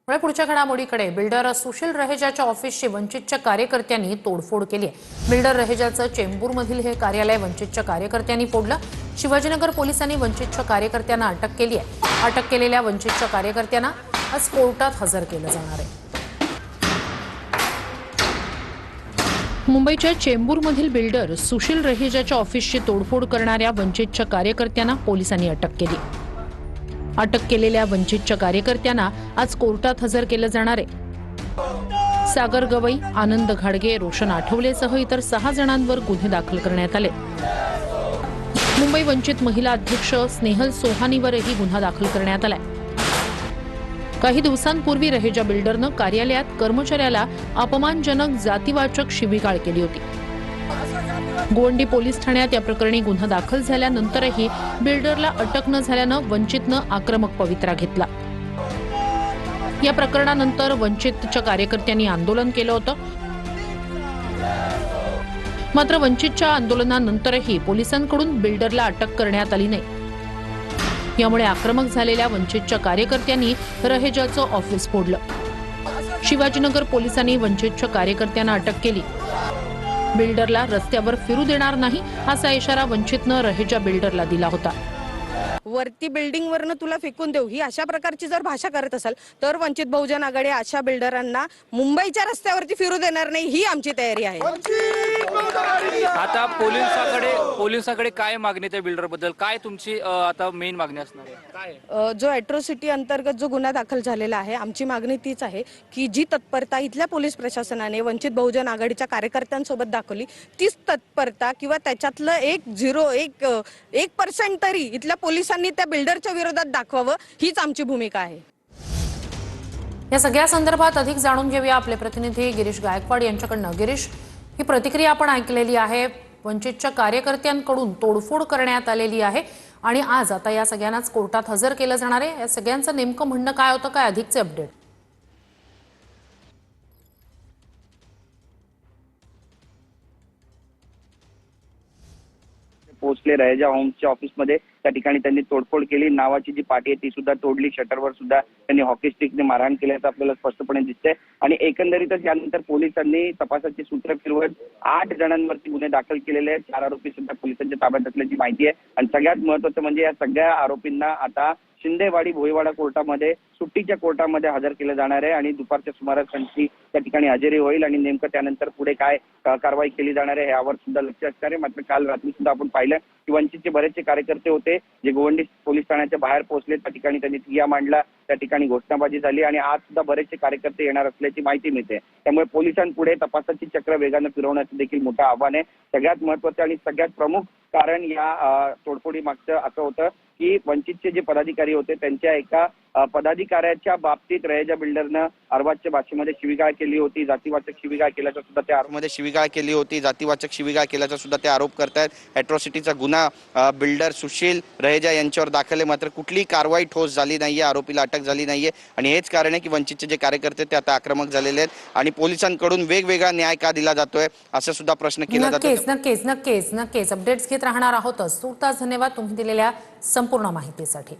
पुढच्या घडामोडीकडे बिल्डर सुशील रहेजाच्या ऑफिसची वंचितच्या कार्यकर्त्यांनी तोडफोड केली आहे। बिल्डर रहेजाचं चेंबूरमधील हे कार्यालय वंचितच्या कार्यकर्त्यांनी फोडलं। शिवाजीनगर पोलिसांनी वंचितच्या कार्यकर्त्यांना अटक केली आहे। अटक केलेल्या वंचितच्या कार्यकर्त्यांना आज कोर्टात हजर केलं जाणार आहे। मुंबईच्या चेंबूरमधील बिल्डर सुशील रहेजाच्या ऑफिसची तोडफोड करणाऱ्या वंचितच्या कार्यकर्त्यांना पोलिसांनी अटक केली। अटक केलेल्या वंचितच्या कार्यकर्त्यांना आज कोर्टात हजर केलं जाणार आहे। सागर गवई, आनंद घाडगे, रोशन आठवलेसह इतर 6 जणांवर गुन्हे दाखल करण्यात आले। मुंबई वंचित महिला अध्यक्ष स्नेहल सोहानीवरही गुन्हा दाखल करण्यात आलाय। काही दिवसांपूर्वी रहेजा बिल्डरनं कार्यालयात कर्मचाऱ्याला अपमानजनक जातीवाचक शिवीगाळ केली होती। गोवंडी पोलीस ठाण्यात या प्रकरणी गुन्हा दाखल झाल्यानंतरही बिल्डरला अटक न झाल्यानं वंचितनं आक्रमक पवित्रा घेतला। या प्रकरणानंतर वंचितच्या कार्यकर्त्यांनी आंदोलन केलं होतं। मात्र वंचितच्या आंदोलनानंतरही पोलिसांकडून बिल्डरला अटक करण्यात आली नाही। यामुळे आक्रमक झालेल्या वंचितच्या कार्यकर्त्यांनी रहेजाचं ऑफिस फोडलं। शिवाजीनगर पोलिसांनी वंचितच्या कार्यकर्त्यांना अटक केली। बिल्डरला रस्त्यावर फिरू देणार नाही असा इशारा वंचितनं रहेजा बिल्डरला दिला होता। वरती बिल्डिंग वरनं तुला फेकून देऊ ही अशा प्रकारची जर भाषा करत असाल तर वंचित बहुजन आघाडी अशा बिल्डरांना मुंबईच्या रस्त्यावरती फिरू देणार नाही ही आमची तयारी आहे। आता पोलिसांकडे काय मागणी त्या बिल्डर बद्दल काय तुमची आता मेन मागणी असणार आहे? काय जो अॅट्रॉसिटी अंतर्गत जो गुन्हा दाखल झालेला आहे आमची मागणी तीच आहे की जी तत्परता इथल्या पोलीस प्रशासनाने वंचित बहुजन आघाडीच्या कार्यकर्त्यांसोबत दाखवली तीच तत्परता किंवा त्याच्यातलं 1% तरी इथल्या पोलिसांनी त्या बिल्डरच्या विरोधात दाखवावं हीच आमची भूमिका आहे। या सगळ्या संदर्भात अधिक जाणून घेऊया आपले प्रतिनिधी गिरीश गायकवाड यांच्याकडनं। गिरीश, ही प्रतिक्रिया आपण ऐकलेली आहे, वंचितच्या कार्यकर्त्यांकडून तोडफोड करण्यात आलेली आहे आणि आज आता या सगळ्यांनाच कोर्टात हजर केलं जाणार आहे। या सगळ्यांचं नेमकं म्हणणं काय होतं, काय अधिकचे अपडेट? पोहोचले रहेजा होम्सच्या ऑफिसमध्ये, त्या ठिकाणी त्यांनी तोडफोड केली। नावाची जी पाटी आहे ती सुद्धा तोडली। शटरवर सुद्धा त्यांनी हॉकी स्टिकने मारहाण केल्याचं आपल्याला स्पष्टपणे दिसतंय आणि एकंदरीतच यानंतर पोलिसांनी तपासाची सूत्र फिरवत 8 जणांवरती गुन्हे दाखल केलेले आहेत। 4 आरोपी सुद्धा पोलिसांच्या ताब्यात असल्याची माहिती आहे आणि सगळ्यात महत्त्वाचं म्हणजे या सगळ्या आरोपींना आता शिंदेवाडी भोईवाडा कोर्टामध्ये सुट्टीच्या कोर्टामध्ये हजर केलं जाणार आहे आणि दुपारच्या सुमारास त्यांची त्या ठिकाणी हजेरी होईल आणि नेमकं त्यानंतर पुढे काय कारवाई केली जाणार आहे यावर सुद्धा लक्ष असणार आहे। मात्र काल रात्री सुद्धा आपण पाहिलं की वंचितचे बरेचसे कार्यकर्ते होते जे गोवंडी पोलीस ठाण्याच्या बाहेर पोहोचले। त्या ठिकाणी त्यांनी ठिय्या मांडला, त्या ठिकाणी घोषणाबाजी झाली आणि आज सुद्धा बरेचसे कार्यकर्ते येणार असल्याची माहिती मिळते। त्यामुळे पोलिसांपुढे तपासाची चक्र वेगानं फिरवण्याचं देखील मोठं आव्हान आहे। सगळ्यात महत्त्वाचं आणि सगळ्यात प्रमुख कारण या तोडफोडी मागचं असं होतं की वंचितचे जे पदाधिकारी होते त्यांच्या एका पदाधिकाऱ्याच्या बाबतीत रहेजा बिल्डरनं अर्वाच्य भाषेमध्ये शिवीगाळ केली होती, जातीवाचक शिवीगाळ केल्याचा सुद्धा त्या आरोपमध्ये शिवीगाळ केली होती, जातीवाचक शिवीगाळ केल्याचा सुद्धा ते आरोप करतायत। अॅट्रॉसिटीचा गुन्हा बिल्डर सुशील रहेजा यांच्यावर दाखल आहे, मात्र कुठलीही कारवाई ठोस झाली नाहीये, आरोपीला अटक झाली नाहीये आणि हेच कारण आहे की वंचितचे जे कार्यकर्ते ते आता आक्रमक झालेले आहेत आणि पोलिसांकडून वेगवेगळा न्याय का दिला जातोय असं सुद्धा प्रश्न केला जातो। नक्कीच अपडेट्स घेत राहणार आहोतच। तुर्तास धन्यवाद तुम्ही दिलेल्या संपूर्ण माहितीसाठी।